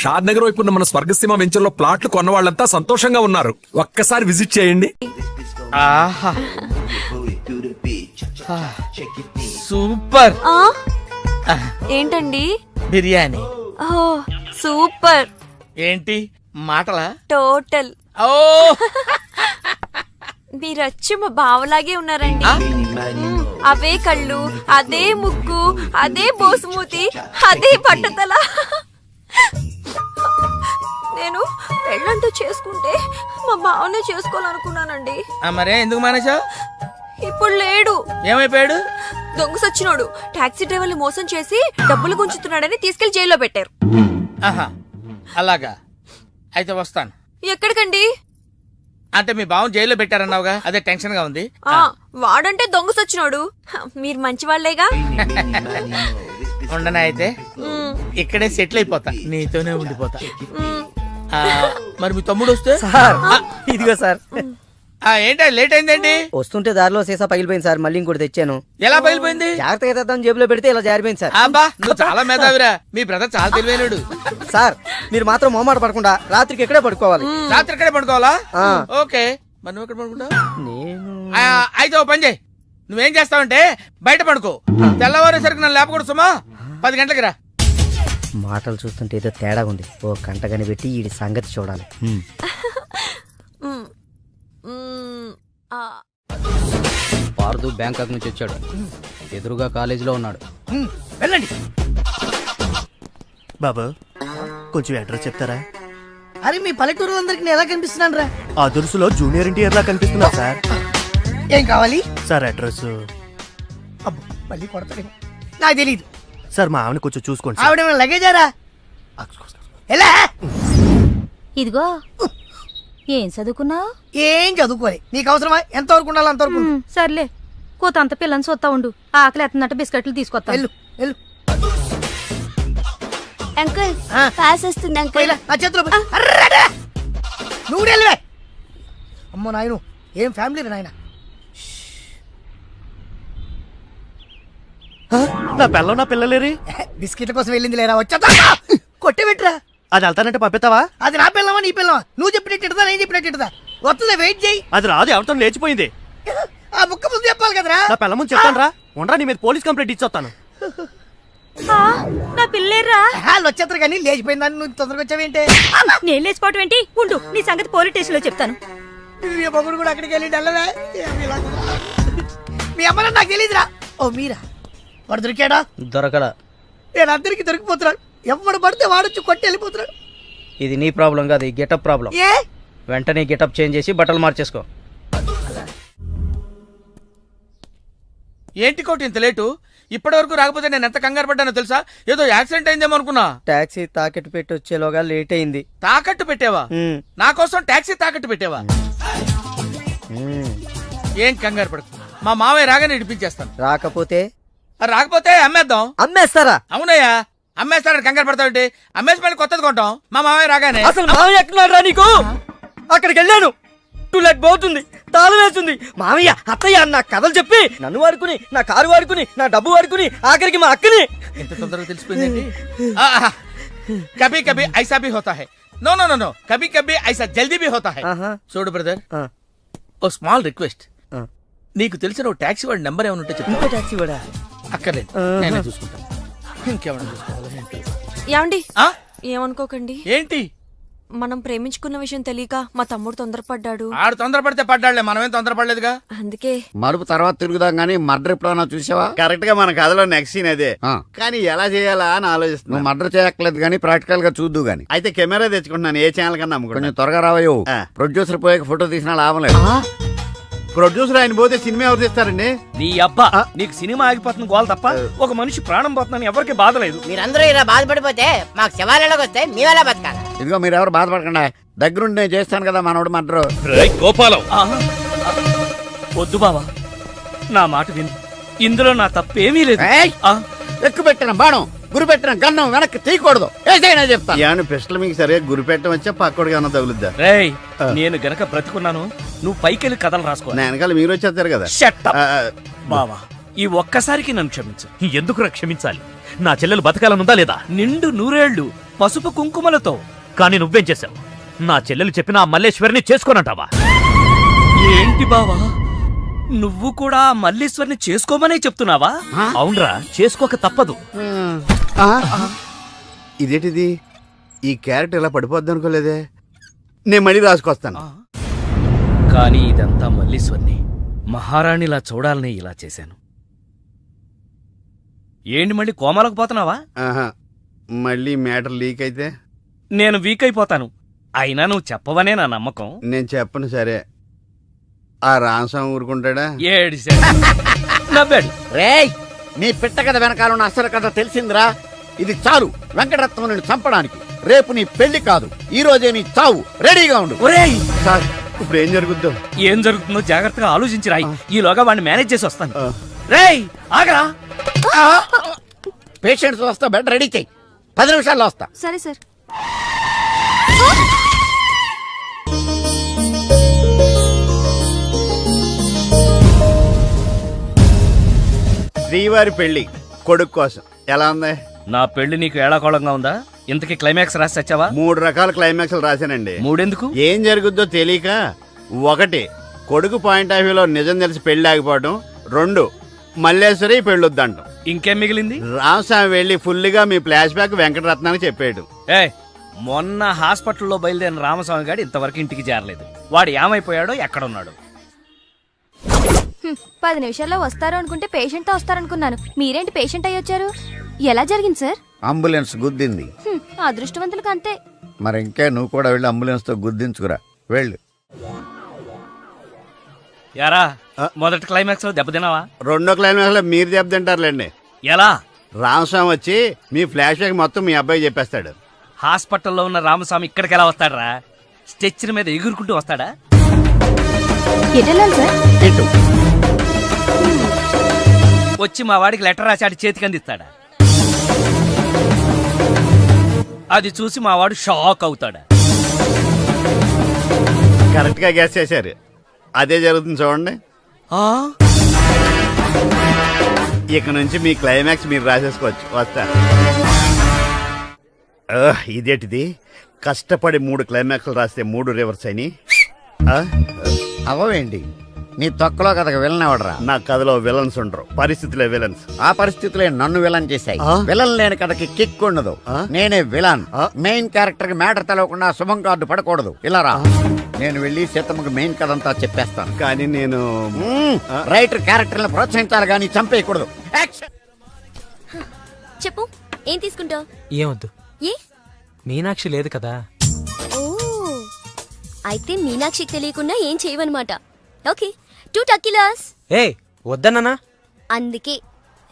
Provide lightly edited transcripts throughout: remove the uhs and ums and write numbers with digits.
షాద్ నగర్ వైపు ఉన్న మన స్వర్గసీమ వెంచర్ లో ప్లాట్లు కొన్న వాళ్ళంతా సంతోషంగా ఉన్నారు. ఒక్కసారి విజిట్ చేయండి. ఆహా సూపర్. ఏంటండి? బిర్యానీ. ఓ సూపర్. ఏంటి మాటలా? టోటల్. ఓ మీరచ్చి మా బావలాగే ఉన్నారండి. అవే కళ్ళు, అదే ముక్కు, అదే బోసుమూతి, అదే పట్టతల. నేను పెళ్ళంటూ చేసుకుంటే మా బావనే చేసుకోవాలనుకున్నానండి. మరే ఎందుకు మానేశావు? ఇప్పుడు లేడు. ఏమైపోయాడు? దొంగ సచ్చినోడు టాక్సీ డ్రైవర్ని మోసం చేసి డబ్బులు గుంచుతున్నాడని తీసుకెళ్లి జైల్లో పెట్టారు. ఆహా అలాగా, అయితే వస్తాను. ఎక్కడికండి? అంటే మీ బావని జైల్లో పెట్టారన్నావుగా, అదే టెన్షన్ గా ఉంది. వాడంటే దొంగ సచ్చినోడు. మీరు మంచి వాళ్లేగా. ఉండనా అయితే ఇక్కడే సెటిల్ అయిపోతా, నీతోనే ఉండిపోతా. మరి మీ తమ్ముడు వస్తే? ఇదిగో సార్. ఏంటి లేట్ అయిందేంటి? వస్తుంటే దారిలో సీసా పగిలిపోయింది సార్, మళ్ళీ ఇంకోటి తెచ్చాను. ఎలా పగిలిపోయింది? జాగ్రత్తగా తెద్దాం జేబులో పెడితే ఇలా జారిపోయింది సార్. అబ్బా నువ్వు చాలా మేధావిరా, మీ బ్రదర్ చాలా తెలివైనడు. సార్ మీరు మాత్రం మొహమాట పడకుండా రాత్రికి ఇక్కడే పడుకోవాలి. రాత్రి ఇక్కడే పడుకోవాలా? ఓకే, మరి నువ్వు ఎక్కడ పడుకుంటావు? అయితే ఓ పని చేయి, నువ్వేం చేస్తావంటే బయట పడుకో, తెల్లవారేసరికి నన్ను లేపకూడదు సుమా. 10 గంటలకి రా. మాటలు చూస్తుంటే ఏదో తేడా ఉంది. ఓ గంట కనిపెట్టి ఈ సంగతి చూడాలి. పార్దు బ్యాంకాక్ నుంచి వచ్చాడు, ఎదురుగా కాలేజీలో ఉన్నాడు. వెళ్ళండి. బాబు కొంచెం అడ్రస్ చెప్తారా? అరే మీ పల్లెటూరులందరికి ఎలా కనిపిస్తున్నాను రా? ఆ దురుసులో జూనియర్ ఎన్టీఆర్ లా కనిపిస్తున్నా సార్. ఏం కావాలి సార్? అడ్రస్. అబ్బో మళ్ళీ కొడతాడేమో, నాకు తెలీదు సార్. మా ఆవిడ కొంచెం చూసుకోండి. ఆవిడేమైనా లగేజారా? ఎలా? ఇదిగో ఏం చదువుకున్నావు? ఏం చదువుకోవాలి, నీకు అవసరమా? ఎంతవరకు ఉండాలి అంతవరకు. సర్లే, కూతంత పిల్లని చూస్తా ఉండు. ఆకలి ఎత్తున్నట్టు బిస్కెట్లు తీసుకొస్తా. వెళ్ళు వెళ్ళు. అంకుల్ పాస్ వస్తుంది అంకుల్. నా చేతిలో నువ్వు వెళ్ళవే. అమ్మో నాయను, ఏం ఫ్యామిలీ నాయన. నా పిల్ల నా పిల్లలేరి బిస్కెట్ల కోసం వెళ్ళింది లేరా? వచ్చా కొట్టి పెట్టరా. అది వెళ్తానంటే పంపిస్తావా? అది నా పిల్లవా నీ పిల్లవా? నువ్వు చెప్పినట్టు నేను చెప్పినట్టు వస్తుందా? వెయిట్ చేయి. అది రాదు, ఎవరితో లేచిపోయింది. ఆ ముక్క ముందు చెప్పాలి కదరా. నా పిల్ల ముందు చెప్తాను రా. ఉండరా, నీ మీద పోలీస్ కంప్లైంట్ ఇచ్చొస్తాను. నా పిల్లేరా? వాళ్ళు వచ్చేస్తారు కానీ లేచిపోయిందని నువ్వు తొందరగా వచ్చావేంటే? నేను లేచిపోవటం ఏంటి? ఉండు, నీ సంగతి పోలీస్ స్టేషన్ లో చెప్తాను. మీ మొగుడు కూడా అక్కడికి వెళ్ళి డల్లవే. మీ అమ్మ నాకు తెలియదురా. ఓ మీరా? వాడు దొరికాడా? దొరకడా? నేను అందరికి దొరికిపోతున్నాడు. ఎవడు పడితే వాడొచ్చి కొట్టి వెళ్ళిపోతున్నాడు. ఇది నీ ప్రాబ్లం కాదు, ఈ గెటప్ ప్రాబ్లం. ఏ వెంటనే గెటప్ చేంజ్ చేసి బట్టలు మార్చేసుకో. ఏంటి కోటి ఇంత లేటు? ఇప్పటి వరకు రాకపోతే నేను ఎంత కంగారు పడ్డానో తెలుసా? ఏదో యాక్సిడెంట్ అయిందేమో అనుకున్నా. టాక్సీ తాకెట్టు పెట్టి వచ్చేలోగా లేట్ అయింది. తాకట్టు పెట్టావా? నా కోసం టాక్సీ తాకట్టు పెట్టావా? ఏం కంగారు పడకు, మా మావయ్య రాగానే ఇడిపించేస్తాను. రాకపోతే? రాకపోతే అమ్మేద్దాం. అమ్మేస్తారా? అవునయ్యా, అమ్మేస్తాడని కంగారు పడతావంటే అమ్మేసి మళ్ళీ కొత్తది కొంటాం. మా మావయ్య రాగానే. అసలు మామయ్య ఎక్కడున్నాడు రా నీకు? అక్కడికి వెళ్ళాను, టూలెట్ పోతుంది, తాళం వేస్తుంది. మామయ్య అత్తయ్య నా కథలు చెప్పి నన్ను వాడుకుని, నా కారు వాడుకుని, నా డబ్బు వాడుకుని, ఆఖరికి మా అక్కని. ఎంత తొందరగా తెలిసిపోయిందండి. కభీ కభీ ఐసా భీ హోతా హై. నో నో నో నో, కభీ కభీ ఐసా జల్దీ భీ హోతా హై. చూడు బ్రదర్, ఓ స్మాల్ రిక్వెస్ట్. నీకు తెలిసిన ఓ టాక్సీ వాడి నెంబర్ ఏమైనా ఉంటే చెప్పు. టాక్సీ వాడా? అక్కర్లేదు, నేనే చూసుకుంటాను. ఇంకేమైనా చూసుకోవాలి. ఏమండి ఏమనుకోకండి. ఏంటి? మనం ప్రేమించుకున్న విషయం తెలియక మా తమ్ముడు తొందరపడ్డాడు. ఆడు తొందరపడితే పడ్డాడులే, మనమేం తొందరపడలేదుగా. అందుకే మరుపు తర్వాత తిరుగుదాం గానీ మర్డర్ ఎప్పుడన్నా చూసావా? కరెక్ట్ గా మన కథలో నెక్స్ట్ సీన్ అదే, కానీ ఎలా చేయాలా అని ఆలోచిస్తున్నా. నువ్వు మర్డర్ చేయక్కర్లేదు గానీ ప్రాక్టికల్ గా చూద్దు గానీ. అయితే కెమెరా తెచ్చుకుంటున్నాను, ఏ ఛానల్ కన్నా అమ్ముకుంటా. కొంచెం త్వరగా రావయ్యో. ప్రొడ్యూసర్ పోయాక ఫోటో తీసినా లాభం లేదు. ప్రొడ్యూసర్ ఆయన పోతే సినిమా ఎవరు తీస్తారండి? నీ అబ్బా, నీకు సినిమా ఆగిపోతుంది గోల్ తప్ప ఒక మనిషి ప్రాణం పోతుందని ఎవరికి బాధ లేదు. మీరందరూ ఇలా బాధపడిపోతే మాకు శవాలలోకి వస్తే మేమెలా బతకాలి? ఇదిగో మీరు ఎవరు బాధపడకుండా, దగ్గరుండి నేను చేస్తాను కదా మనోడు మర్డర్. గోపాలం వద్దు బావా, నా మాట విను, ఇందులో నా తప్పేమీ లేదు. ఎక్కువ పెట్టిన బాణం, గురి పెట్టిన గన్నం వెనక్కి తీయకూడదు, ఏదైనా చెప్తా. ఏమన్నా పిస్టల్ మీకు సరిగా గురి పెట్టడం వచ్చా పక్కడికి ఏమన్నా తగులుద్దా? రేయ్, నేను గనక బ్రతుకున్నాను, నువ్వు పైకెళ్ళి కథలు రాసుకో. నా వెనకాల మీరు వచ్చేస్తారు కదా. బావా, ఈ ఒక్కసారికి నన్ను క్షమించు. ఎందుకు క్షమించాలి? నా చెల్లెలు బతకాలనుందా లేదా? నిండు నూరేళ్లు పసుపు కుంకుమలతో. కానీ నువ్వేం చేశావు? నా చెల్లెలు చెప్పిన ఆ మల్లేశ్వరిని చేసుకోనంటావా? ఏంటి బావా, నువ్వు కూడా మల్లీశ్వరిని చేసుకోమనే చెప్తున్నావా? అవునరా, చేసుకోక తప్పదు. ఇదేంటిది? ఈ క్యారెట్ ఇలా పడిపోద్ది అనుకోలేదే. నేను మళ్ళీ రాసుకొస్తాను. కానీ ఇదంతా మల్లీశ్వరిని మహారాణిలా చూడాలని ఇలా చేశాను. ఏంటి మళ్ళీ కోమాలకు పోతున్నావా? ఆహా, మళ్ళీ మ్యాటర్ లీక్ అయితే నేను వీక్ అయిపోతాను. అయినా నువ్వు చెప్పవనే నా నమ్మకం. నేను చెప్పను. సరే, ఆ రామస్వామి ఊరుకుంటాడా? ఏడిశాడు, నవ్వాడు. రేయ్, నీ పిట్ట కథ వెనకాలన్న అసలు కథ తెలిసిందిరా. ఇది చాలు వెంకటరత్నం నిన్ను చంపడానికి. రేపు నీ పెళ్లి కాదు, ఈ రోజే నీ చావు. రెడీగా ఉండు. ఒరేయ్, సార్, ఇప్పుడు ఏం జరుగుద్దో? ఏం జరుగుతుందో జాగ్రత్తగా ఆలోచించి రాయి. ఈలోగా వాడిని మేనేజ్ చేసి వస్తాను. రేయ్ ఆగరా. పేషెంట్స్ వస్తా, బెడ్ రెడీ చెయ్యి. 10 నిమిషాల్లో వస్తా. సరే సార్. శ్రీవారి పెళ్లి కొడుకు కోసం ఎలా ఉంది? నా పెళ్లి నీకు ఏడాకోళంగా ఉందా? ఇంతకీ క్లైమాక్స్ రాసి వచ్చావా? 3 రకాల క్లైమాక్స్లు రాశానండి. మూడెందుకు? ఏం జరుగుద్దో తెలియక. 1, కొడుకు పాయింట్ ఆఫ్ వ్యూలో నిజం తెలిసి పెళ్లి ఆగిపోవడం. 2, మల్లేశ్వరి పెళ్ళొద్దంటాం. ఇంకేం మిగిలింది? రామస్వామి వెళ్ళి ఫుల్గా మీ ఫ్లాష్ బ్యాక్ వెంకటరత్నానికి చెప్పాడు. మొన్న హాస్పిటల్లో బయలుదేరిన రామస్వామి గారు ఇంతవరకు ఇంటికి చేరలేదు. వాడు ఏమైపోయాడో, ఎక్కడున్నాడు? 10 నిమిషాల్లో వస్తారు అనుకుంటే పేషెంట్ తో వస్తారనుకున్నాను. మీరేంటి పేషెంట్ అయ్యి వచ్చారు? ఎలా జరిగింది సార్? అంబులెన్స్ గుద్దింది. అదృష్టవంతులకు అంతే. మరి ఇంకా నువ్వు కూడా వెళ్ళి అంబులెన్స్ తో గుద్దించుకురా. వెళ్ళు. యారా, మొదటి క్లైమాక్స్ లో దెబ్బతిన్నావా? 2వ క్లైమాక్స్ లో మీరు దెబ్బతింటారులేండి. ఎలా? రామస్వామి వచ్చి మీ ఫ్లాష్ బ్యాక్ మొత్తం మీ అబ్బాయి చెప్పేస్తాడు. హాస్పిటల్లో ఉన్న రామస్వామి ఇక్కడికి ఎలా వస్తాడరా? స్ట్రెచ్చర్ మీద ఎగురుకుంటూ వస్తాడా? ఎటెళ్ళాలి సార్? ఇటు. వచ్చి మా వాడికి లెటర్ రాశాడు, చేతికి అందిస్తాడా? అది చూసి మా వాడు షాక్ అవుతాడా? కరెక్ట్ గా గెస్ చేశారు. అదే జరుగుతుంది చూడండి. ఇక నుంచి మీ క్లైమాక్స్ మీరు రాసేసుకోవచ్చు. వస్తా. ఇదేంటిది? కష్టపడి 3 క్లైమాక్స్లు రాస్తే 3 రివర్స్ అయినాయి. అవవేంటి? నీ తొక్కలో కథకు విలన్ ఎవడరా? నా కథలో విలన్స్ ఉండరు, పరిస్థితులే విలన్స్. ఆ పరిస్థితులే నన్ను విలన్ చేశాయి. విలన్ లేని కథకి కిక్ ఉండదు. నేనే విలన్. మెయిన్ క్యారెక్టర్ కి మ్యాటర్ తెలవకుండా శుభం కార్డు పడకూడదు. ఇలా రా, నేను వెళ్ళి సీతమ్మకి మెయిన్ కథ అంతా చెప్పేస్తాను. కానీ నేను రైటర్ క్యారెక్టర్ ప్రోత్సహించాలి కానీ చంపేయకూడదు. చెప్పు, ఏం తీసుకుంటావు? ఏమొద్దు, ఏ? మీనాక్షి లేదు కదా. ఓ, అయితే మీనాక్షికి తెలియకుండా ఏం చేయవన్నమాట. ఓకే, 2 టకీలాస్. ఏ వద్దన్నానా? అందుకే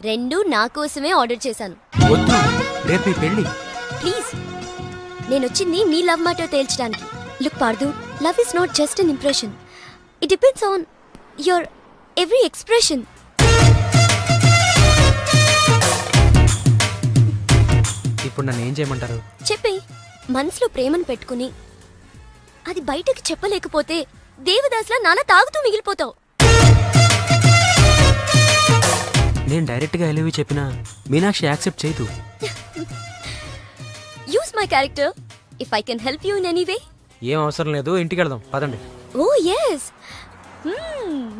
2 నా కోసమే ఆర్డర్ చేశాను. వద్దు, రేపు ఈ పెళ్ళి. ప్లీజ్, నేను వచ్చింది మీ లవ్ మ్యాటర్ తేల్చడానికి. లుక్ పార్దు, love is not just an impression. It depends on your every expression. ఇప్పుడు నన్ను ఏం చేయమంటారు? చెప్పి మనసులో ప్రేమను పెట్టుకుని అది బయటకు చెప్పలేకపోతే దేవదాస్లా నాన్న తాగుతూ మిగిలిపోతావు. నేను డైరెక్ట్ గా ఎలివి చెప్పినా మీనాక్షి యాక్సెప్ట్ చేయదు. Use my character if I can help you in any way. ఏం అవసరం లేదు, ఇంటికి వెళ్దాం పదండి. ఓ ఎస్,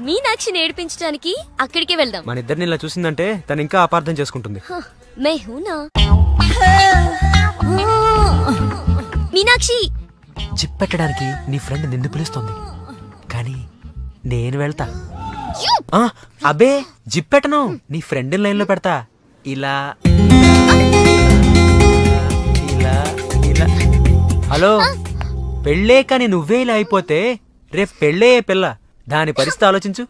మీనాక్షిని ఏడిపించడానికి అక్కడికే వెళ్దాం. మన ఇద్దరిని ఇలా చూసిందంటే తను ఇంకా అపార్థం చేసుకుంటుంది. మే హూనా మీనాక్షి. జిప్ పెట్టడానికి నీ ఫ్రెండ్ నిన్ను పిలుస్తోంది, కానీ నేను వెళ్తా. అబే, జిప్ పెట్టను, నీ ఫ్రెండ్ లైన్ లో పెడతా. ఇలా ఇలా ఇలా. హలో, పెళ్ళే కానీ నువ్వే ఇలా అయిపోతే రేపు పెళ్ళే పిల్ల, దాని పరిస్థితి ఆలోచించు.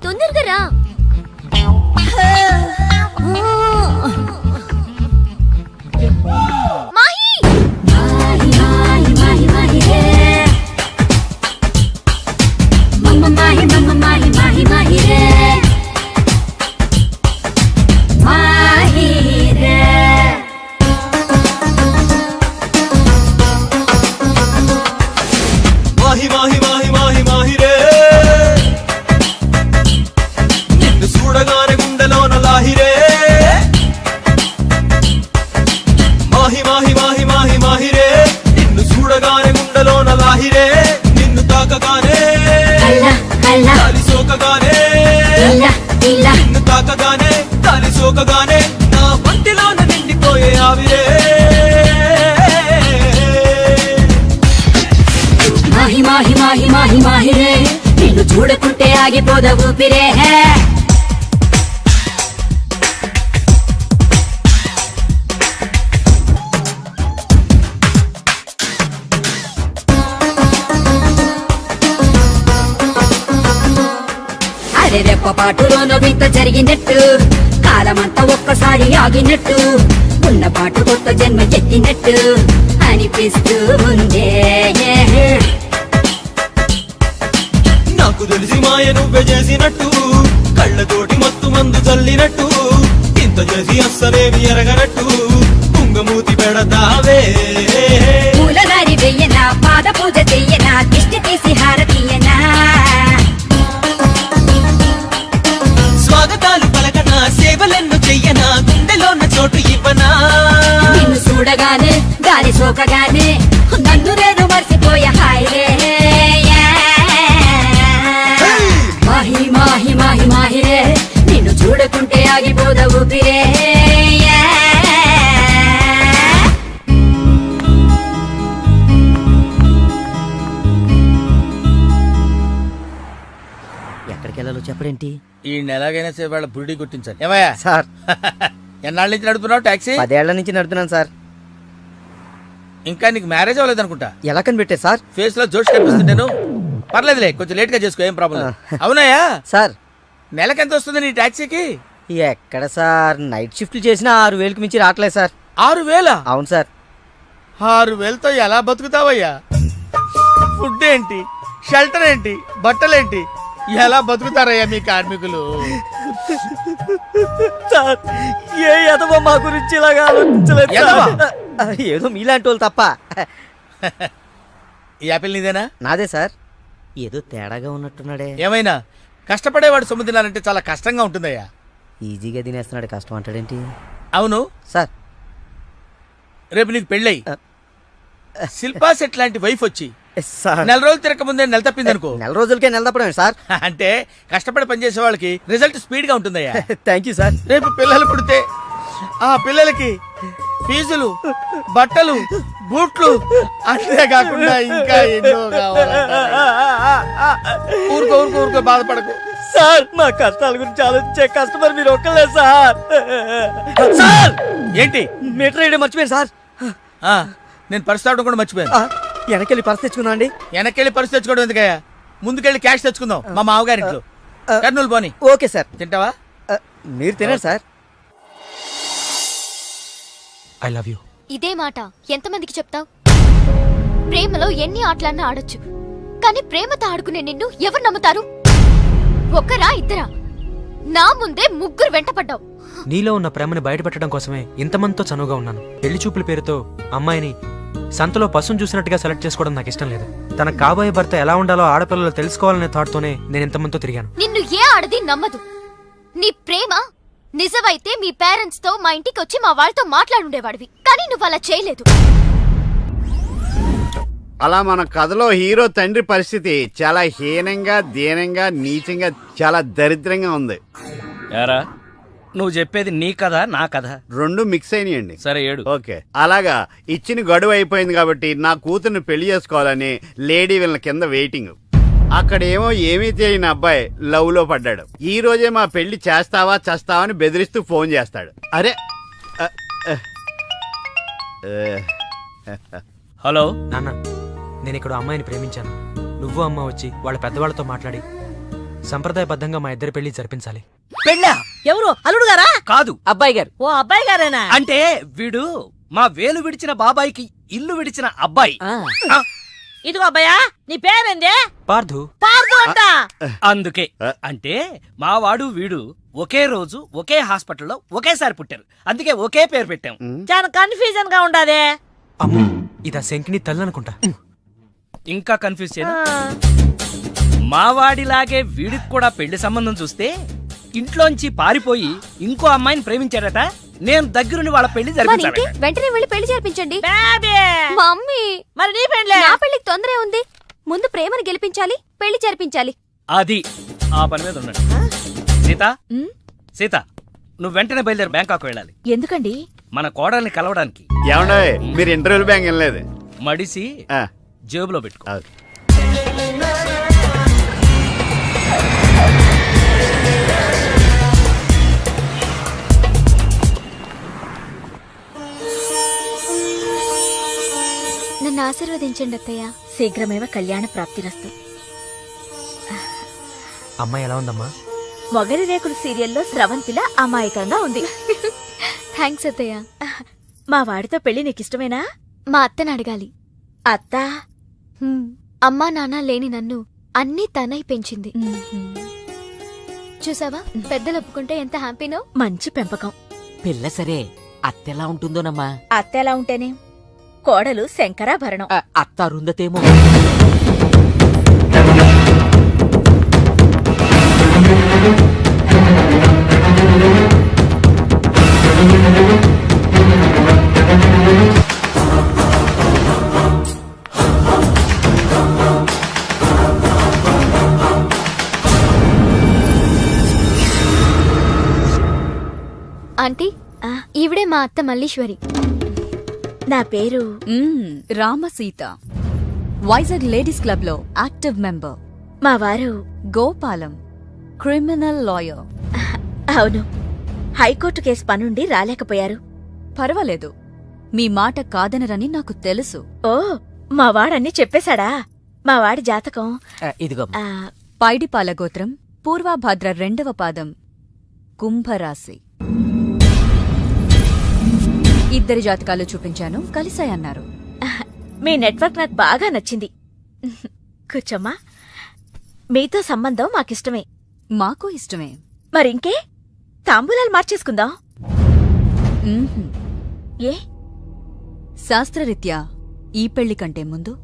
తొందరగా రా. చూడగానే గుండెలోన తాకగానే దాని సోకగానే నా ఒంటిలోన నిండిపోయే ఆవిరే మాహి మాహి మాహి మాహి మాహిరే నిన్ను చూడకుంటే ఆగిపోద ఊపిరే అరే రెప్పపాటులోనో వింత జరిగినట్టు కాలమంతా ఒక్కసారి ఆగినట్టు ఉన్న పాటు కొత్త జన్మ ఎత్తినట్టు అనిపిస్తూ ఉందే నాకు తెలిసి మాయ నువ్వే చేసినట్టు కళ్ళతోటి మత్తు మందు చల్లినట్టు ఇంత చేసి అస్సలేమి ఎరగనట్టు కుంగమూతి పెడతావే పూలదారి వెయ్యనా పాద పూజ చెయ్యనా దిష్టి తీసి హారతీయనా స్వాగతాలు పలకనా సేవలెన్ను చెయ్యనా గుండెలోన చోటు ఇవ్వనా నిన్ను చూడగానే గాలి సోకగానే నన్ను నేను మర్చిపోయా హాయిరే మాహి మాహి మాహి మాహిరే నిన్ను చూడకుంటే ఆగిపోద ఊపిరే ఎక్కడికి వెళ్ళాలో చెప్పడేంటి ఈ ఎలాగైనా సరే వాళ్ళ బుడి కొట్టించాలి ఏమయ్యా సార్ ఎన్నాళ్ళ నుంచి నడుపుతున్నావు టాక్సీ 10 ఏళ్ల నుంచి నడుతున్నాను సార్. ఇంకా నీకు మ్యారేజ్ అవ్వలేదు అనుకుంటా ఎలా కనిపెట్టారు సార్? ఫేస్ లో జోష్ కనిపిస్తుంటేను పర్లేదులే కొంచెం లేట్ గా చేసుకో ఏం ప్రాబ్లం అవునాయా సార్ నెలకి ఎంత వస్తుంది నీ టాక్సీకి ఎక్కడ సార్ నైట్ షిఫ్ట్లు చేసినా 6,000కి మించి రావట్లేదు సార్. 6,000 అవును సార్. 6,000తో ఎలా బతుకుతావయ్యా ఫుడ్ ఏంటి షెల్టర్ ఏంటి బట్టలేంటి ఎలా బతుకుతారయ్యా మీ కార్మికులు సార్ ఏ ఎదవో మా గురించి ఇలాగా ఆలోచించలేదు ఎదవా? సార్. ఏదో మీలాంటి వాళ్ళు తప్ప. ఈ యాపిల్ నీదేనా నాదే సార్. ఏదో తేడాగా ఉన్నట్టున్నాడే. ఏమైనా కష్టపడేవాడు సొమ్ము తినాలంటే చాలా కష్టంగా ఉంటుందయ్యా. ఈజీగా తినేస్తున్నాడు, కష్టం అంటాడేంటి? అవును సార్ రేపు నీకు పెళ్ళయి శిల్పా సెట్ లాంటి వైఫ్ వచ్చి సార్ 4 రోజులు తిరగక ముందే నెల తప్పింది అనుకో 4 రోజులకే నెల తప్పడమే సార్. అంటే కష్టపడి పనిచేసే వాళ్ళకి రిజల్ట్ స్పీడ్ గా ఉంటుందయ్యా. Thank you sir. రేపు పిల్లలు పుడితే ఆ పిల్లలకి ఫీజులు బట్టలు బూట్లు అంతేకాకుండా ఇంకా ఎన్నో కావాలంటారు. ఊరుకో ఊరుకో ఊరుకో బాధపడకు సార్ మా కష్టాల గురించి ఆలోచించే కస్టమర్ మీరు ఒక్కలే సార్. సార్ ఏంటి మీటర్ వేయడం మర్చిపోయాను సార్. ఆ నేను పర్స్ తావడం కూడా మర్చిపోయాను. వెనకెళ్ళి పర్స్ తెచ్చుకున్నా అండి. వెనక్కెళ్ళి పర్స్ తెచ్చుకోవడం ఎందుకయ్యా, ముందుకెళ్ళి క్యాష్ తెచ్చుకుందాం మా మామగారింట్లో. కర్నూలు పోని ఓకే సార్. తింటావా? మీరు తినండి సార్. I love you. ఇదే మాట ఎంతమందికి చెప్తావు? ప్రేమలో ఎన్ని ఆటలన్నా ఆడొచ్చు, కానీ ప్రేమతో ఆడుకునే నిన్ను ఎవరు నమ్ముతారు? ఒకరా ఇద్దరా? నా ముందే 3 వెంటపడ్డావు. నీలో ఉన్న ప్రేమని బయటపెట్టడం కోసమే ఇంతమందితో చనువుగా ఉన్నాను. పెళ్లి చూపుల పేరుతో అమ్మాయిని సంతలో పశువును చూసినట్టుగా సెలెక్ట్ చేసుకోవడం నాకు ఇష్టం లేదు. తన కాబోయే భర్త ఎలా ఉండాలో ఆడపిల్లలు తెలుసుకోవాలనే థాట్తోనే నేను ఇంతమందితో తిరిగాను. నిన్ను ఏ ఆడది నమ్మదు. నీ ప్రేమ నిజమైతే మీ పేరెంట్స్ తో మా ఇంటికి వచ్చి మా వాళ్ళతో మాట్లాడుండేవాడివి, కానీ నువ్వు అలా చేయలేదు. అలా మన కథలో హీరో తండ్రి పరిస్థితి చాలా హీనంగా దీనంగా నీచంగా చాలా దరిద్రంగా ఉంది. యారా నువ్వు చెప్పేది నీ కథ నా కథ రెండు మిక్స్ అయినాయండి. సరే ఏడు. ఓకే, అలాగా ఇచ్చిన గడువు అయిపోయింది కాబట్టి నా కూతుర్ని పెళ్లి చేసుకోవాలని లేడీ వీళ్ళ కింద వెయిటింగ్. అక్కడేమో ఏమీ తెలియని అబ్బాయి లవ్ లో పడ్డాడు. ఈ రోజే మా పెళ్లి చేస్తావా చేస్తావా అని బెదిరిస్తూ ఫోన్ చేస్తాడు. అరే హలో నాన్న, నేను ఇక్కడ అమ్మాయిని ప్రేమించాను. నువ్వు అమ్మ వచ్చి వాళ్ళ పెద్దవాళ్ళతో మాట్లాడి సంప్రదాయబద్ధంగా మా ఇద్దరి పెళ్లి జరిపించాలి. పెళ్ళా? ఎవరు? అల్లుడు గారా? కాదు అబ్బాయి గారు. ఓ అబ్బాయి గారేనా? అంటే వీడు మా వేలు విడిచిన బాబాయికి ఇల్లు విడిచిన అబ్బాయి. ఇదిగో అబ్బాయా, నీ పేరేందే? పార్థు. పార్దు అంట. అందుకే అంటే మా వాడు వీడు ఒకే రోజు ఒకే హాస్పిటల్లో ఒకేసారి పుట్టారు, అందుకే ఒకే పేరు పెట్టాం. చాలా కన్ఫ్యూజన్ గా ఉండాదే. అమ్మో, ఇదా శంకిని తల్లి అనుకుంటా. ఇంకా కన్ఫ్యూజ్ చేయను. మా వాడిలాగే వీడికి కూడా పెళ్లి సంబంధం చూస్తే ఇంట్లోంచి పారిపోయి ఇంకో అమ్మాయిని ప్రేమించాడట. నేను దగ్గరుని వాళ్ళ పెళ్లి మరి ఇంకే? జరిపించాను. వెంటనే వెళ్ళి పెళ్లి జరిపించండి. బేబీ. మమ్మీ, మరి నీ పెళ్ళే? నా పెళ్లికి తొందరే ఉంది. ముందు ప్రేమను గెలిపించాలి, పెళ్లి జరిపించాలి. అది ఆ పని మీద ఉన్నాడు. సీత, సీత నువ్వు వెంటనే బయలుదేరి బ్యాంకాక్ వెళ్ళాలి. ఎందుకండి? మన కోడల్ని కలవడానికి. ఏమండే మీరు ఇంటర్వ్యూలు బ్యాంక్ వెళ్ళలేదు? మడిసి జేబులో పెట్టుకో. నన్ను ఆశీర్వదించండి అత్తయ్య. శీఘ్రమేవ కళ్యాణ ప్రాప్తిరస్తు. అమ్మాయి ఎలా ఉందమ్మా? మొగలి రేకులు సీరియల్లో స్రవంతిలా అమాయకంగా ఉంది. థ్యాంక్స్ అత్తయ్య. మా వాడితో పెళ్లి నీకిష్టమేనా? మా అత్తని అడగాలి. అత్త అమ్మా నాన్న లేని నన్ను అన్నీ తనై పెంచింది. చూసావా పెద్దలు ఒప్పుకుంటే ఎంత హ్యాపీనో. మంచి పెంపకం. పిల్ల సరే అత్తెలా ఉంటుందోనమ్మా? అత్త ఎలా ఉంటేనే, కోడలు శంకరాభరణం. అత్త అరుందతేమో. ఆంటీ ఈవిడే మా అత్త మల్లీశ్వరి. నా పేరు రామసీత, వైజాగ్ లేడీస్ క్లబ్ లో యాక్టివ్ మెంబర్. మా వారు గోపాలం, క్రిమినల్ లాయర్. అవును, హైకోర్టు కేసు పనుండి రాలేకపోయారు. పర్వాలేదు, మీ మాట కాదనరని నాకు తెలుసు. ఓ, మా వాడన్నీ చెప్పేశాడా? మా వాడి జాతకం ఇదిగో. పైడిపాల గోత్రం, పూర్వభాద్ర 2వ పాదం, కుంభరాశి. ఇద్దరి జాతకాలు చూపించాను, కలిసాయన్నారు. మీ నెట్వర్క్ నాకు బాగా నచ్చింది. కూర్చోమ్మా. మీతో సంబంధం మాకిష్టమే. మాకు ఇష్టమే. మరింకే, తాంబూలాలు మార్చేసుకుందాం. మ్మ్హ్మ్. ఏ? శాస్త్రరీత్యా ఈ పెళ్లి కంటే ముందు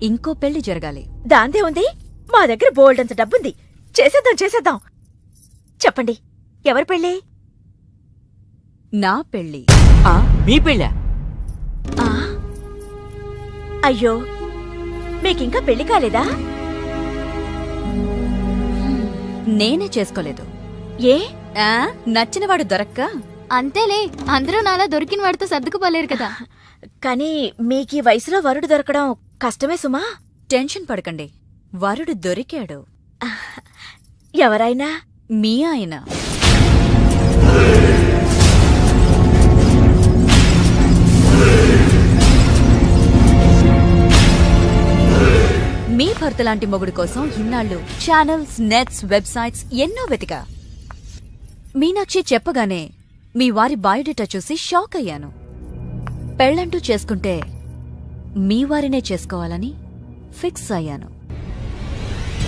ఇంకో పెళ్లి జరగాలి. దాందే ఉంది, మా దగ్గర బోల్డంత డబ్బుంది. చేసేద్దాం. చెప్పండి, ఎవరి పెళ్ళి? నా పెళ్లి. మీ పెళ్ళా? ఆ? అయ్యో, మీకింకా పెళ్లి కాలేదా? నేనే చేసుకోలేదు. ఏ? నచ్చినవాడు దొరక్క. అంతేలే, అందరూ నాలా దొరికిన వాడితో సర్దుకుపోలేరు కదా. కానీ మీకీ వయసులో వరుడు దొరకడం కష్టమే సుమా. టెన్షన్ పడకండి, వరుడు దొరికాడు. ఎవరైనా? మీ ఆయన. మీ భర్త లాంటి మొగుడు కోసం ఇన్నాళ్ళు ఛానల్స్, నెట్స్, వెబ్సైట్స్ ఎన్నో వెతికా. మీనాక్షి చెప్పగానే మీ వారి బయోడేటా చూసి షాక్ అయ్యాను. పెళ్ళంటూ చేసుకుంటే మీ వారినే చేసుకోవాలని ఫిక్స్ అయ్యాను.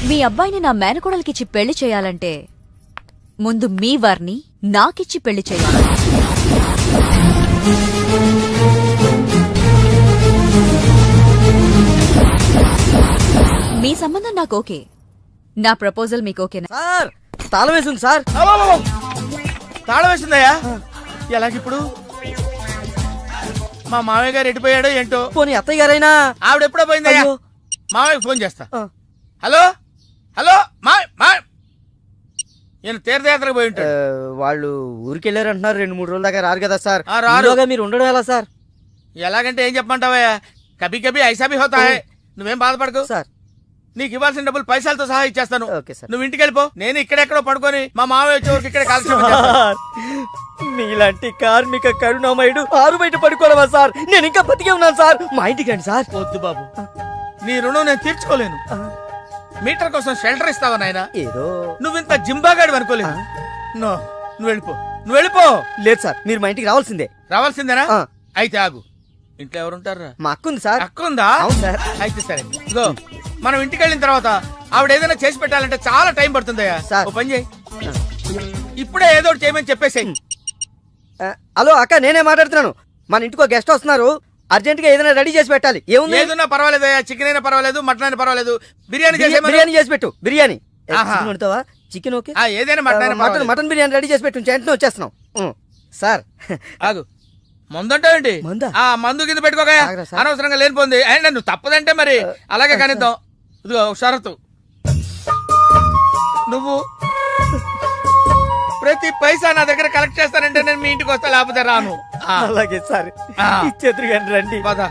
మీ అబ్బాయిని నా మేనకోడలికిచ్చి పెళ్లి చేయాలంటే ముందు మీ వారిని నాకిచ్చి పెళ్లి చేయాలి. మీ సంబంధం నాకు ఓకే. నా ప్రపోజల్ మీకు ఓకేనా? సార్, తాళం వేసింది సార్. తాళం వేసిందయ్యా? ఎలాగిప్పుడు? మా మామయ్య గారు ఎటుపోయాడో ఏంటో. పోనీ అత్తయ్య గారైనా? ఆవిడెప్పుడో పోయిందయ్యా. అయ్యో. మామయ్యకి ఫోన్ చేస్తా. హలో ఈయన తీర్థయాత్రకు పోయి ఉంటాడు. వాళ్ళు ఊరికెళ్ళారు అంటున్నారు. 2-3 రోజుల దాకా రారు కదా సార్. రారు. ఈలోగా మీరు ఉండడం ఎలా సార్? ఎలాగంటే ఏం చెప్పమంటావయ్యా? కభీ కభీ ఐసా భీ హోతా హై. నువ్వేం బాధపడకు సార్. నీకు ఇవ్వాల్సిన డబ్బులు పైసలతో సహా ఇచ్చేస్తాను. Okay sir. నువ్వు ఇంటికి వెళ్ళిపో. నేను ఇక్కడెక్కడో పడుకొని మా మామయ్య వచ్చేవరకు ఇక్కడే కాల్క్షేపం చేస్తాను. సార్, మీలాంటి కార్మిక కరుణామయుడు ఆరు బయట పడుకోవడమా సార్? నేను ఇంకా బతికే ఉన్నాను సార్. మా ఇంటికి రండి సార్. వద్దు బాబు, నీ రుణం నేను తీర్చుకోలేను. మీటర్ కోసం షెల్టర్ ఇస్తావా నాయనా? ఏదో. నువ్వింత జింబాగాడు అనుకోలేదు. నో, నువ్వు వెళ్ళిపో. లేదు సార్, మీరు మా ఇంటికి రావాల్సిందే. రావాల్సిందేనా? ఆ. అయితే ఆగు. ఇంట్లో ఎవరుంటారా? మా అక్క ఉంది సార్. అక్క ఉందా? అవును సార్. అయితే సరే, ఇదిగో మనం ఇంటికి వెళ్ళిన తర్వాత ఆవిడ ఏదైనా చేసి పెట్టాలంటే చాలా టైం పడుతుందయ్యా. సార్. ఓ పని చేయి, ఇప్పుడే ఏదో ఒకటి చేయమని చెప్పేసేయ్. హలో అక్క, నేనే మాట్లాడుతున్నాను. మన ఇంటికి ఒక గెస్ట్ వస్తున్నారు. అర్జెంట్ గా ఏదైనా రెడీ చేసి పెట్టాలి. ఏముంది? ఏదన్నా పర్వాలేదయ్యా. చికెన్ అయినా పర్వాలేదు, మటన్ అయినా పర్వాలేదు. బిర్యానీ బిర్యానీ చేసి పెట్టు. బిర్యానీ. ఆహా. చికెన్ వండుతావా? Chicken okay. ఏదైనా మటన్ అయినా మటన్ పర్వాలేదు. మటన్ బిర్యానీ రెడీ చేసి పెట్టు. వెంటనే వచ్చేస్తున్నాం. సార్, ఆగు. మందంటావేంటి? మందా? ఆ మందు కింద పెట్టుకోగా. ఆగరా సార్. అనవసరంగా లేనిపోంది. అండ్ నువ్వు తప్పదంటే మరి అలాగే కానిద్దాం. ఇదిగో ఒక షరతు, నువ్వు ప్రతి ప్రతి పైసా నా దగ్గర కలెక్ట్ చేస్తానంటే నేను మీ ఇంటికి వస్తా, లేకపోతే రాను. అలాగే సార్ ఆ. ఇచ్చేద్దరు కానీ రండి. పద.